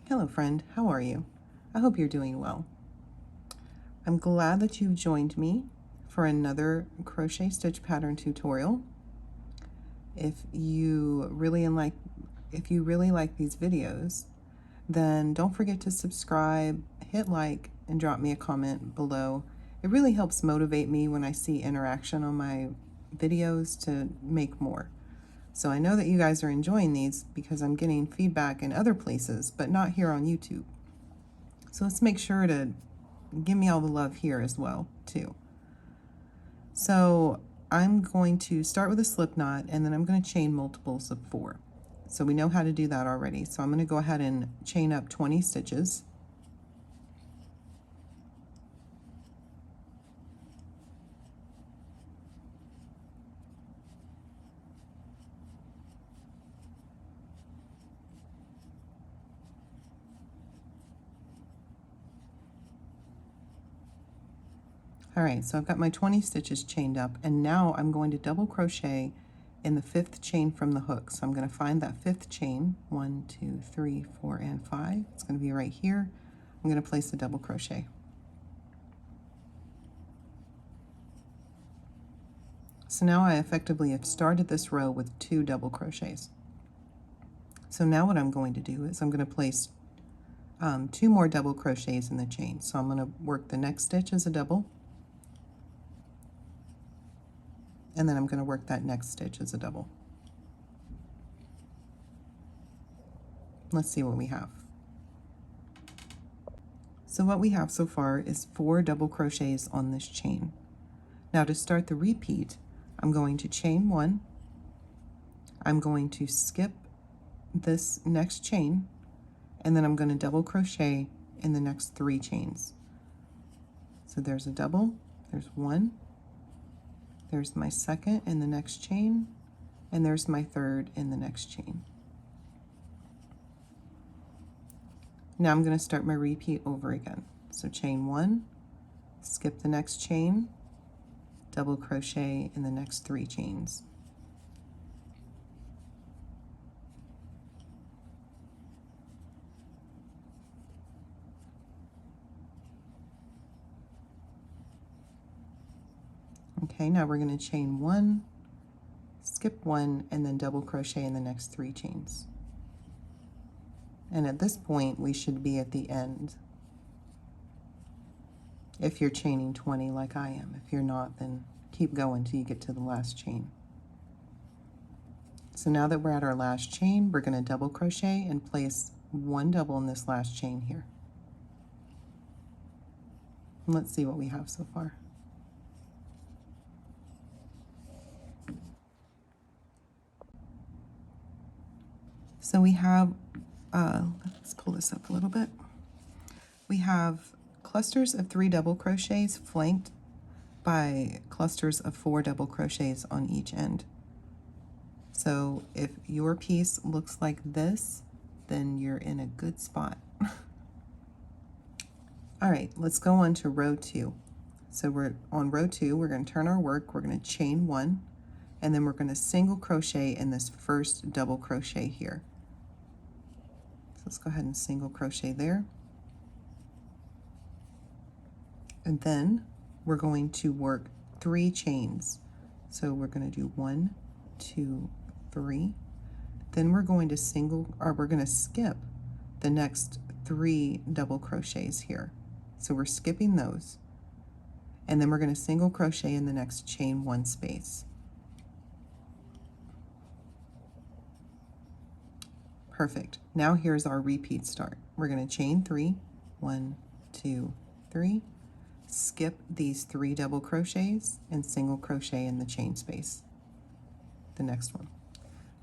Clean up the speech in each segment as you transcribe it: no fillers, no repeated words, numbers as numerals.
Hello friend, how are you? I hope you're doing well. I'm glad that you've joined me for another crochet stitch pattern tutorial. If you really like these videos, then don't forget to subscribe, hit like, and drop me a comment below. It really helps motivate me when I see interaction on my videos to make more. So I know that you guys are enjoying these because I'm getting feedback in other places, but not here on YouTube. So let's make sure to give me all the love here as well, too. So I'm going to start with a slip knot, and then I'm going to chain multiples of 4. So we know how to do that already. So I'm going to go ahead and chain up 20 stitches. All right, so I've got my 20 stitches chained up, and now I'm going to double crochet in the 5th chain from the hook. So I'm going to find that 5th chain, 1, 2, 3, 4, and 5. It's going to be right here. I'm going to place a double crochet. So now I effectively have started this row with 2 double crochets. So now what I'm going to do is I'm going to place 2 more double crochets in the chain. So I'm going to work the next stitch as a double, and then I'm going to work that next stitch as a double. Let's see what we have. So what we have so far is 4 double crochets on this chain. Now to start the repeat, I'm going to chain 1, I'm going to skip this next chain, and then I'm going to double crochet in the next 3 chains. So there's a double, there's 1, there's my 2nd in the next chain, and there's my 3rd in the next chain. Now I'm going to start my repeat over again. So chain 1, skip the next chain, double crochet in the next 3 chains. Okay, now we're going to chain 1, skip 1, and then double crochet in the next 3 chains. And at this point, we should be at the end. If you're chaining 20 like I am. If you're not, then keep going till you get to the last chain. So now that we're at our last chain, we're going to double crochet and place 1 double in this last chain here. And let's see what we have so far. So we have, let's pull this up a little bit. We have clusters of 3 double crochets flanked by clusters of 4 double crochets on each end. So if your piece looks like this, then you're in a good spot. All right, let's go on to row 2. So we're on row 2, we're going to turn our work, we're going to chain 1, and then we're going to single crochet in this first double crochet here. So let's go ahead and single crochet there. And then we're going to work 3 chains. So we're going to do 1, 2, 3. Then we're going to skip the next 3 double crochets here. So we're skipping those. And then we're going to single crochet in the next chain 1 space. Perfect. Now here's our repeat start. We're going to chain 3, 1, 2, 3, skip these 3 double crochets and single crochet in the chain space, the next one.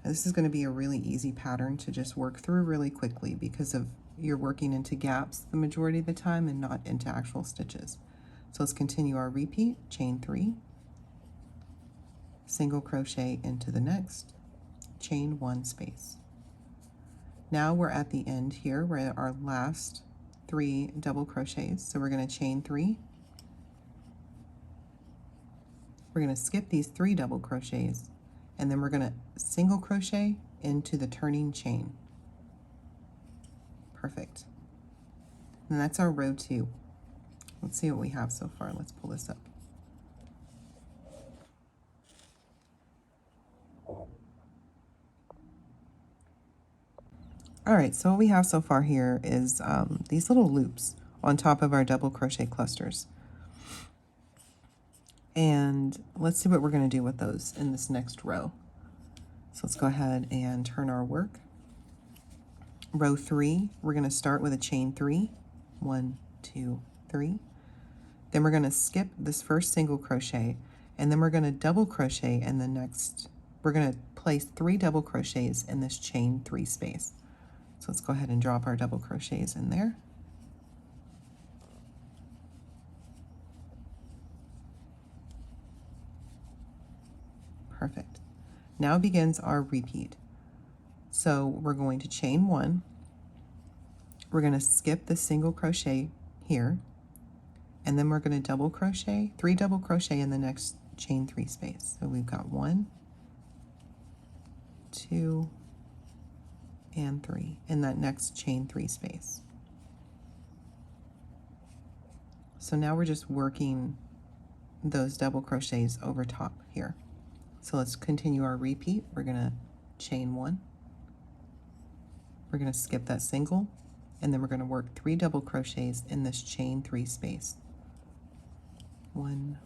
Now, this is going to be a really easy pattern to just work through really quickly because of you're working into gaps the majority of the time and not into actual stitches. So let's continue our repeat, chain 3, single crochet into the next, chain 1 space. Now we're at the end here. We're at our last 3 double crochets. So we're going to chain 3. We're going to skip these 3 double crochets, and then we're going to single crochet into the turning chain. Perfect. And that's our row 2. Let's see what we have so far. Let's pull this up. All right, so what we have so far here is these little loops on top of our double crochet clusters. And let's see what we're going to do with those in this next row. So let's go ahead and turn our work. Row 3, we're going to start with a chain 3. 1, 2, 3. Then we're going to skip this first single crochet, and then we're going to double crochet in the next. We're going to place 3 double crochets in this chain 3 space. So let's go ahead and drop our double crochets in there. Perfect. Now begins our repeat. So we're going to chain 1. We're going to skip the single crochet here, and then we're going to double crochet, 3 double crochet in the next chain 3 space. So we've got 1, 2, and 3 in that next chain 3 space. So now we're just working those double crochets over top here. So let's continue our repeat. We're going to chain 1. We're going to skip that single, and then we're going to work 3 double crochets in this chain 3 space. 1,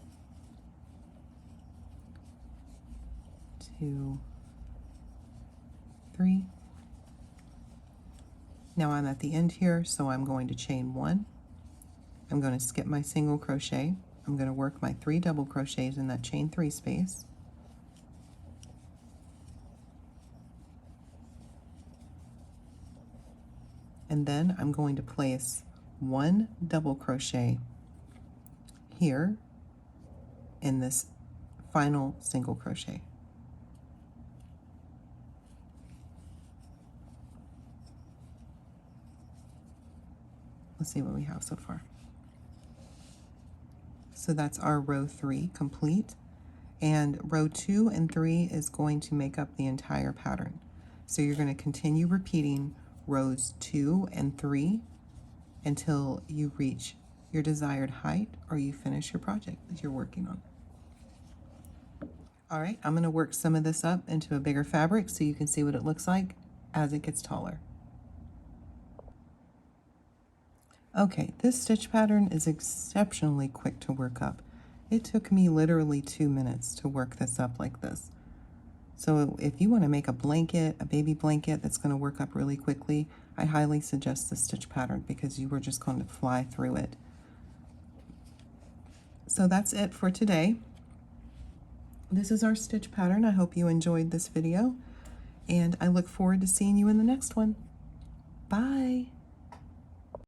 2, 3. Now I'm at the end here, so I'm going to chain 1. I'm going to skip my single crochet. I'm going to work my 3 double crochets in that chain 3 space. And then I'm going to place 1 double crochet here in this final single crochet. Let's see what we have so far. So that's our row 3 complete, and row 2 and 3 is going to make up the entire pattern. So you're going to continue repeating rows 2 and 3 until you reach your desired height or you finish your project that you're working on. All right, I'm going to work some of this up into a bigger fabric so you can see what it looks like as it gets taller. Okay, this stitch pattern is exceptionally quick to work up. It took me literally 2 minutes to work this up like this. So if you want to make a blanket, a baby blanket that's going to work up really quickly, I highly suggest the stitch pattern because you were just going to fly through it. So that's it for today. This is our stitch pattern. I hope you enjoyed this video, and I look forward to seeing you in the next one. Bye.